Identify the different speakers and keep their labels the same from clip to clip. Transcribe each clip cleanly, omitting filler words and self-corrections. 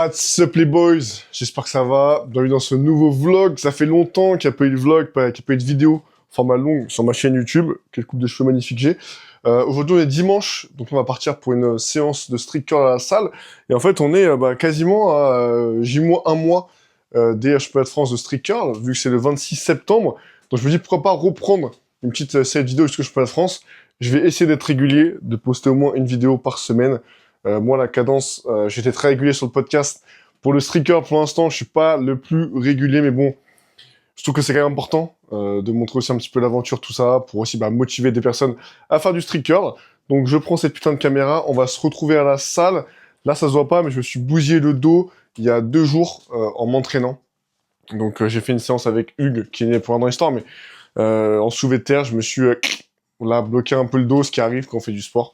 Speaker 1: What's up les boys? J'espère que ça va. Bienvenue dans ce nouveau vlog. Ça fait longtemps qu'il n'y a pas eu de vlog, qu'il n'y a pas eu de vidéo format long sur ma chaîne YouTube. Quelle coupe de cheveux magnifique j'ai. Aujourd'hui on est dimanche, donc on va partir pour une séance de street curl à la salle. Et en fait on est quasiment à J-1 mois des Championnats de France de street curl, vu que c'est le 26 septembre. Donc je me dis pourquoi pas reprendre une petite série de vidéos jusqu'au Championnat de France. Je vais essayer d'être régulier, de poster au moins une vidéo par semaine. Moi, la cadence, j'étais très régulier sur le podcast. Pour le street curl, pour l'instant, je suis pas le plus régulier, mais bon, je trouve que c'est quand même important de montrer aussi un petit peu l'aventure, tout ça, pour aussi motiver des personnes à faire du street curl. Donc, je prends cette putain de caméra, on va se retrouver à la salle. Là, ça se voit pas, mais je me suis bousillé le dos il y a 2 jours en m'entraînant. Donc, j'ai fait une séance avec Hugues, qui est né pour un dans l'histoire, mais en soulevé de terre, je me suis là bloqué un peu le dos, ce qui arrive quand on fait du sport.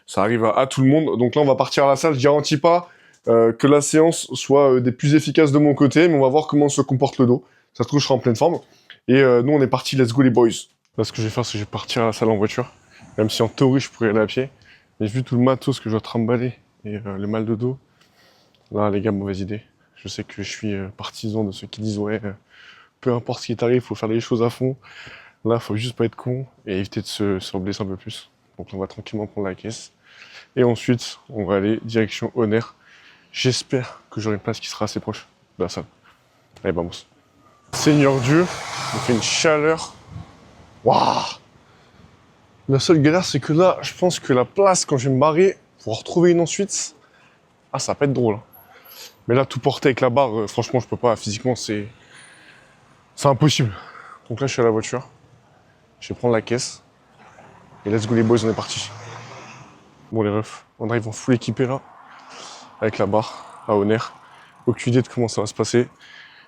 Speaker 1: Ça arrive à tout le monde. Donc là, on va partir à la salle. Je garantis pas que la séance soit des plus efficaces de mon côté, mais on va voir comment se comporte le dos. Ça se trouve, je serai en pleine forme. Et nous, on est parti. Let's go, les boys. Là, ce que je vais faire, c'est que je vais partir à la salle en voiture. Même si en théorie, je pourrais aller à pied. Mais vu tout le matos que je dois trimballer et le mal de dos, là, les gars, mauvaise idée. Je sais que je suis partisan de ceux qui disent ouais, peu importe ce qui t'arrive, faut faire les choses à fond. Là, faut juste pas être con et éviter de se blesser un peu plus. Donc, on va tranquillement prendre la caisse. Et ensuite, on va aller direction Honor. J'espère que j'aurai une place qui sera assez proche de la salle. Allez, vamos. Seigneur Dieu, il fait une chaleur. Waouh! La seule galère, c'est que là, je pense que la place, quand je vais me barrer, pour retrouver une ensuite, ça va pas être drôle. Hein. Mais là, tout porter avec la barre, franchement, je peux pas. Physiquement, c'est impossible. Donc là, je suis à la voiture. Je vais prendre la caisse. Et let's go les boys, on est parti. Bon les refs, on arrive en full équipé là, avec la barre à Honor. Aucune idée de comment ça va se passer.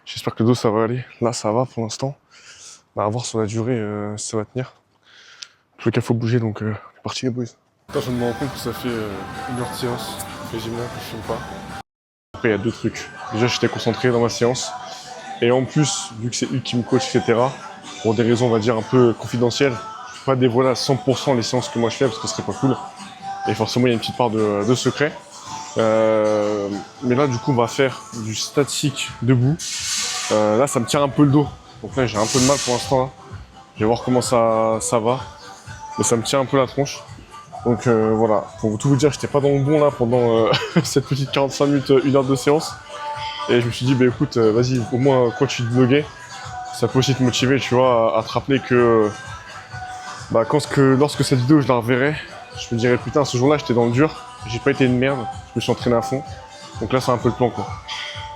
Speaker 1: J'espère que le dos ça va aller. Là ça va pour l'instant. On va voir sur la durée si ça va tenir. En tout cas faut bouger donc c'est parti les boys. Putain, je me rends compte que ça fait 1 heure de séance, quasiment que je filme pas. Après il y a 2 trucs. Déjà j'étais concentré dans ma séance. Et en plus, vu que c'est lui qui me coach, etc., pour des raisons on va dire un peu confidentielles, je peux pas dévoiler à 100% les séances que moi je fais parce que ce serait pas cool. Et forcément, il y a une petite part de secret. Mais là, du coup, on va faire du statique debout. Là, ça me tire un peu le dos. Donc là, j'ai un peu de mal pour l'instant. Je vais voir comment ça va. Mais ça me tient un peu la tronche. Donc voilà, pour tout vous dire, j'étais pas dans le bon là pendant cette petite 45 minutes, 1 heure de séance. Et je me suis dit, écoute, vas-y, au moins continue de vlogger. Ça peut aussi te motiver, tu vois, à te rappeler que lorsque cette vidéo, je la reverrai, je me dirais putain ce jour-là j'étais dans le dur, j'ai pas été une merde, je me suis entraîné à fond. Donc là c'est un peu le plan quoi.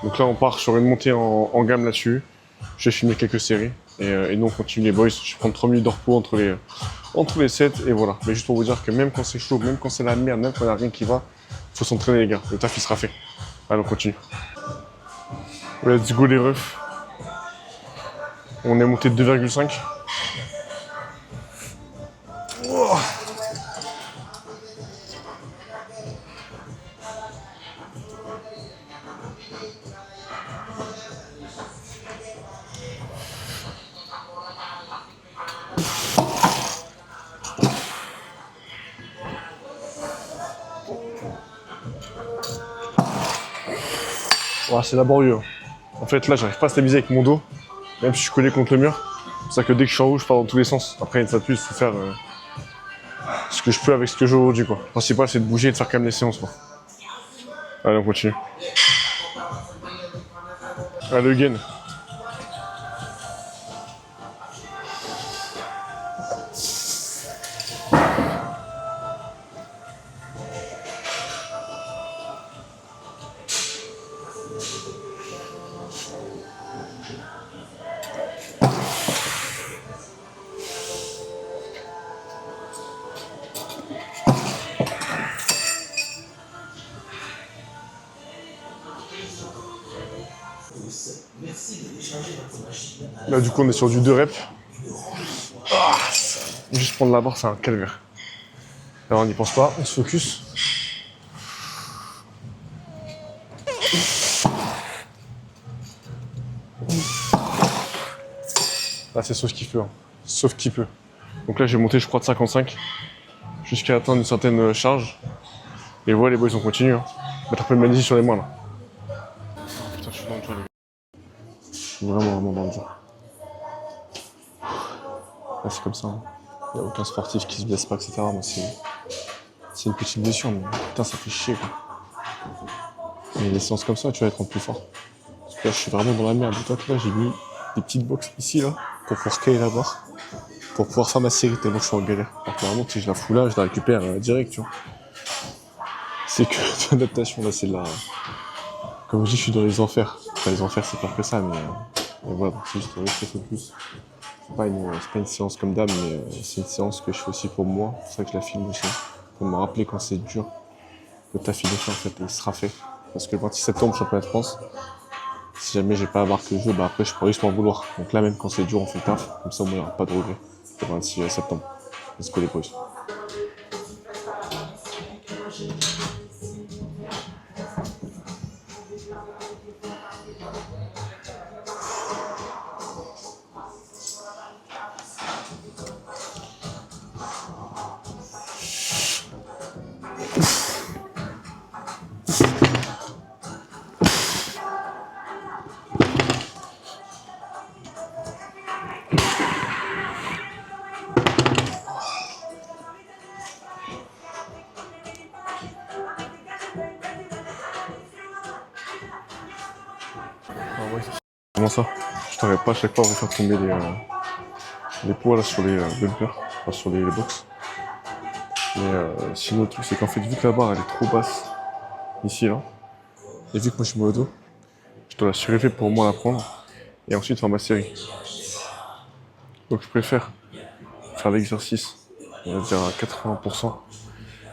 Speaker 1: Donc là on part sur une montée en gamme là-dessus. Je vais filmer quelques séries et nous on continue les boys. Je vais prendre 3 minutes de repos entre les sets et voilà. Mais juste pour vous dire que même quand c'est chaud, même quand c'est la merde, même quand il n'y a rien qui va, faut s'entraîner les gars, le taf il sera fait. Allez on continue. Let's go les refs. On est monté de 2,5. Oh. Oh, c'est laborieux. En fait, là, j'arrive pas à stabiliser avec mon dos, même si je suis collé contre le mur. C'est pour ça que dès que je suis en haut, je pars dans tous les sens. Après, une fois de plus, il faut faire ce que je peux avec ce que j'ai aujourd'hui, quoi. Le principal, c'est de bouger et de faire quand même les séances, quoi. Allez, on continue. Allez, again. Là, du coup, on est sur du 2 reps. Juste prendre la barre, c'est un calvaire. Alors, on n'y pense pas, on se focus. Là, c'est sauf qu'il peut. Hein. Sauf qu'il peut. Donc là, j'ai monté, je crois, de 55 jusqu'à atteindre une certaine charge. Et voilà, les boys, on continue. Hein. Mettre un peu de magnésie sur les mains, là. Putain, je suis dans le dur, les gars. Je suis vraiment dans le dur. Là, c'est comme ça. Hein. Il n'y a aucun sportif qui se blesse pas, etc. Moi, c'est une petite blessure, mais putain, ça fait chier, quoi. Mais les séances comme ça, tu vas être plus fort. Parce que là, je suis vraiment dans la merde. Et toi, là, j'ai mis des petites box ici, là, pour pouvoir caler la barre, pour pouvoir faire ma série, tellement que je suis en galère. Alors que normalement, si je la fous là, je la récupère direct, tu vois. C'est que de l'adaptation, là, c'est là. Comme je dis, je suis dans les enfers. Enfin, les enfers, c'est pire que ça, mais voilà, c'est juste rester focus. C'est pas une séance comme d'hab, mais c'est une séance que je fais aussi pour moi. C'est pour ça que je la filme aussi. Pour me rappeler quand c'est dur, que t'as fini en fait, et il sera fait. Parce que le 26 septembre, championnat de France, si jamais j'ai pas marqué le jeu, bah après je pourrais juste m'en vouloir. Donc là, même quand c'est dur, on fait le taf. Comme ça, au moins, il n'y aura pas de regret. Le 26 septembre. Let's go les boys. Ah ouais, comment ça? Je t'arrête pas à chaque fois à vous faire tomber les poids là sur les bumpers, enfin sur les box. Mais sinon le truc c'est qu'en fait vu que la barre elle est trop basse ici là, et vu que moi je suis au dos, je dois la surélever pour au moins la prendre et ensuite faire ma série. Donc je préfère faire l'exercice, on va dire à 80%,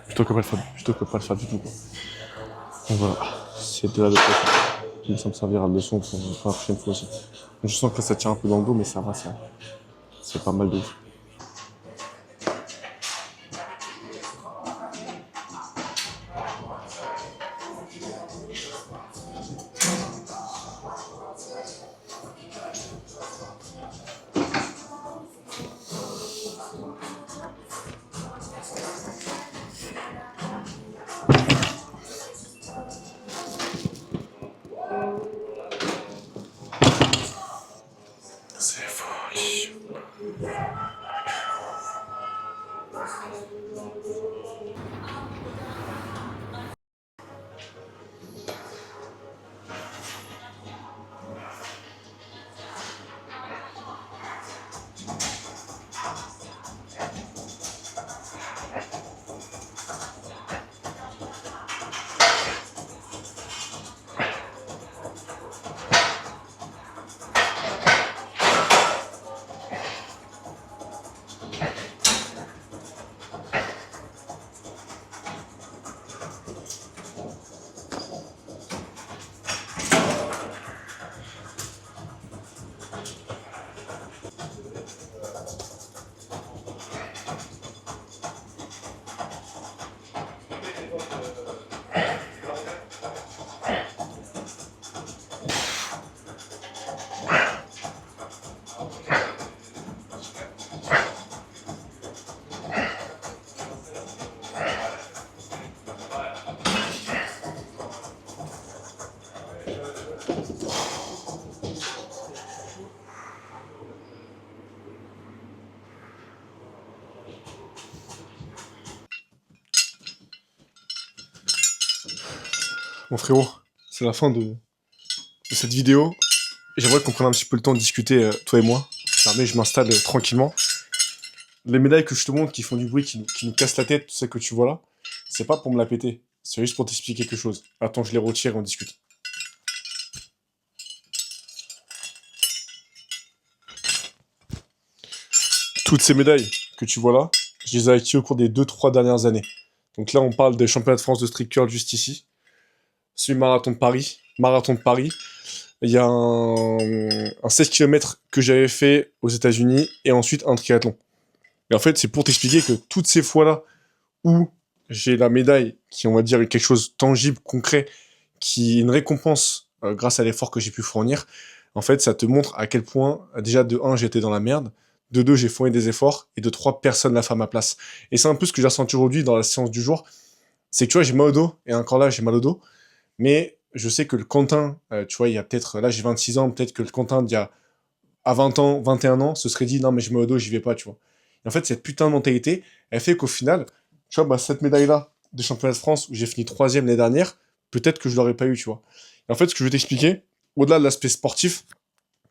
Speaker 1: plutôt que pas le faire du tout quoi. Donc voilà, c'est de l'adaptation. Donc ça me servira de leçon pour la prochaine fois aussi. Je sens que là ça tient un peu dans le dos mais ça va, c'est pas mal de ouf. C'est folie. Mon frérot, c'est la fin de cette vidéo. J'aimerais qu'on prenne un petit peu le temps de discuter, toi et moi. Ça permet, je m'installe tranquillement. Les médailles que je te montre qui font du bruit, qui nous cassent la tête, tout ça que tu vois là, c'est pas pour me la péter. C'est juste pour t'expliquer quelque chose. Attends, je les retire et on discute. Toutes ces médailles que tu vois là, je les ai acquises au cours des 2-3 dernières années. Donc là, on parle des championnats de France de street curl juste ici. Celui marathon de Paris. Marathon de Paris. Il y a un 16 km que j'avais fait aux États-Unis et ensuite un triathlon. Et en fait, c'est pour t'expliquer que toutes ces fois-là où j'ai la médaille, qui on va dire est quelque chose de tangible, concret, qui est une récompense grâce à l'effort que j'ai pu fournir, en fait, ça te montre à quel point, déjà, de 1, j'étais dans la merde, de 2, j'ai fourni des efforts, et de 3, personne n'a fait à ma place. Et c'est un peu ce que j'ai ressenti aujourd'hui dans la séance du jour, c'est que tu vois, j'ai mal au dos, et encore là, j'ai mal au dos, mais
Speaker 2: je sais que le Quentin, tu vois, il y a peut-être, là j'ai 26 ans, peut-être que le Quentin d'il y a à 20 ans, 21 ans, se serait dit non mais je mets au dos, j'y vais pas, tu vois. Et en fait, cette putain de mentalité, elle fait qu'au final, tu vois, bah, cette médaille-là des championnats de France où j'ai fini troisième l'année dernière, peut-être que je l'aurais pas eu, tu vois. Et en fait, ce que je veux t'expliquer, au-delà de l'aspect sportif,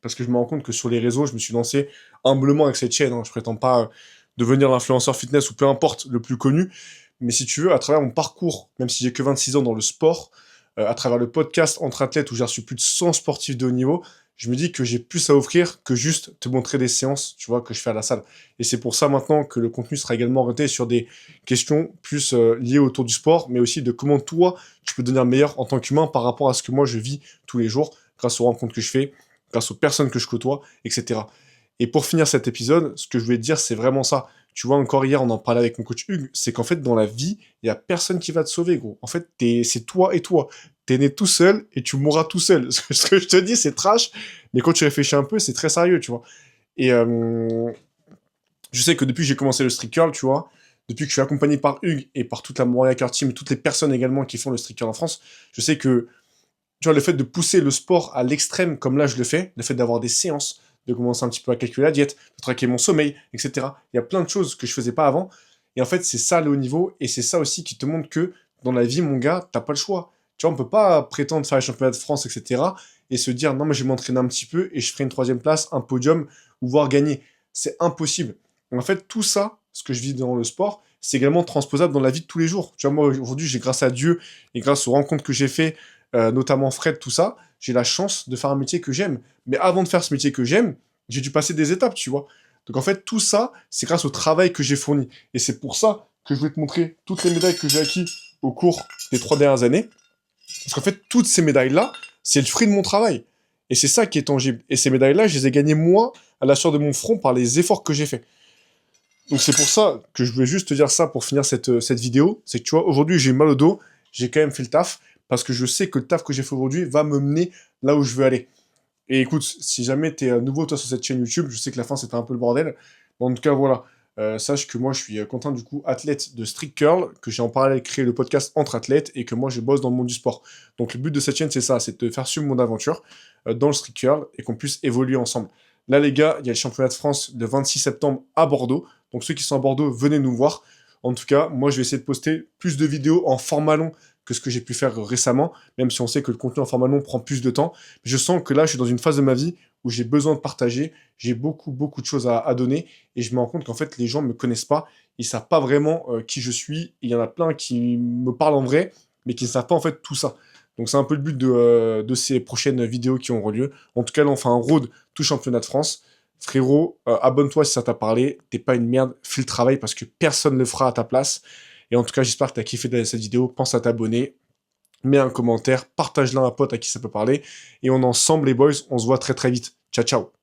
Speaker 2: parce que je me rends compte que sur les réseaux, je me suis lancé humblement avec cette chaîne, hein. Je prétends pas devenir l'influenceur fitness ou peu importe, le plus connu, mais si tu veux, à travers mon parcours, même si j'ai que 26 ans dans le sport, à travers le podcast Entre Athlètes où j'ai reçu plus de 100 sportifs de haut niveau, je me dis que j'ai plus à offrir que juste te montrer des séances, tu vois, que je fais à la salle. Et c'est pour ça maintenant que le contenu sera également orienté sur des questions plus liées autour du sport, mais aussi de comment toi, tu peux devenir meilleur en tant qu'humain par rapport à ce que moi je vis tous les jours, grâce aux rencontres que je fais, grâce aux personnes que je côtoie, etc. Et pour finir cet épisode, ce que je voulais te dire, c'est vraiment ça. Tu vois, encore hier, on en parlait avec mon coach Hugues, c'est qu'en fait, dans la vie, il y a personne qui va te sauver, gros. En fait, c'est toi et toi. T'es né tout seul et tu mourras tout seul. Ce que je te dis, c'est trash, mais quand tu réfléchis un peu, c'est très sérieux, tu vois. Et je sais que depuis que j'ai commencé le street curl, tu vois, depuis que je suis accompagné par Hugues et par toute la Montréal Curl Team, toutes les personnes également qui font le street curl en France, je sais que tu vois, le fait de pousser le sport à l'extrême, comme là je le fais, le fait d'avoir des séances, de commencer un petit peu à calculer la diète, de traquer mon sommeil, etc. Il y a plein de choses que je faisais pas avant. Et en fait, c'est ça le haut niveau. Et c'est ça aussi qui te montre que dans la vie, mon gars, t'as pas le choix. Tu vois, on peut pas prétendre faire les championnats de France, etc. et se dire, non, mais je vais m'entraîner un petit peu et je ferai une troisième place, un podium, ou voire gagner. C'est impossible. Et en fait, tout ça, ce que je vis dans le sport, c'est également transposable dans la vie de tous les jours. Tu vois, moi, aujourd'hui, j'ai grâce à Dieu et grâce aux rencontres que j'ai fait, notamment Fred, tout ça, j'ai la chance de faire un métier que j'aime. Mais avant de faire ce métier que j'aime, j'ai dû passer des étapes, tu vois. Donc en fait, tout ça, c'est grâce au travail que j'ai fourni. Et c'est pour ça que je vais te montrer toutes les médailles que j'ai acquises au cours des 3 dernières années. Parce qu'en fait, toutes ces médailles-là, c'est le fruit de mon travail. Et c'est ça qui est tangible. Et ces médailles-là, je les ai gagnées moi, à la sueur de mon front, par les efforts que j'ai faits. Donc c'est pour ça que je voulais juste te dire ça pour finir cette vidéo. C'est que tu vois, aujourd'hui j'ai mal au dos, j'ai quand même fait le taf, parce que je sais que le taf que j'ai fait aujourd'hui va me mener là où je veux aller. Et écoute, si jamais t'es nouveau toi sur cette chaîne YouTube, je sais que la fin c'était un peu le bordel. Mais en tout cas voilà, sache que moi je suis Quentin du coup, athlète de street curl, que j'ai en parallèle créé le podcast Entre Athlètes et que moi je bosse dans le monde du sport. Donc le but de cette chaîne c'est ça, c'est de te faire suivre mon aventure dans le street curl et qu'on puisse évoluer ensemble. Là les gars, il y a le championnat de France le 26 septembre à Bordeaux. Donc ceux qui sont à Bordeaux, venez nous voir. En tout cas, moi je vais essayer de poster plus de vidéos en format long que ce que j'ai pu faire récemment, même si on sait que le contenu en format long prend plus de temps. Je sens que là, je suis dans une phase de ma vie où j'ai besoin de partager, j'ai beaucoup de choses à donner, et je me rends compte qu'en fait, les gens ne me connaissent pas, ils savent pas vraiment qui je suis, il y en a plein qui me parlent en vrai, mais qui ne savent pas en fait tout ça. Donc c'est un peu le but de ces prochaines vidéos qui auront lieu. En tout cas, là, on fait un road tout championnat de France. Frérot, abonne-toi si ça t'a parlé, t'es pas une merde, fais le travail parce que personne ne le fera à ta place. Et en tout cas, j'espère que t'as kiffé cette vidéo, pense à t'abonner, mets un commentaire, partage-la à un pote à qui ça peut parler, et on est ensemble les boys, on se voit très très vite. Ciao ciao.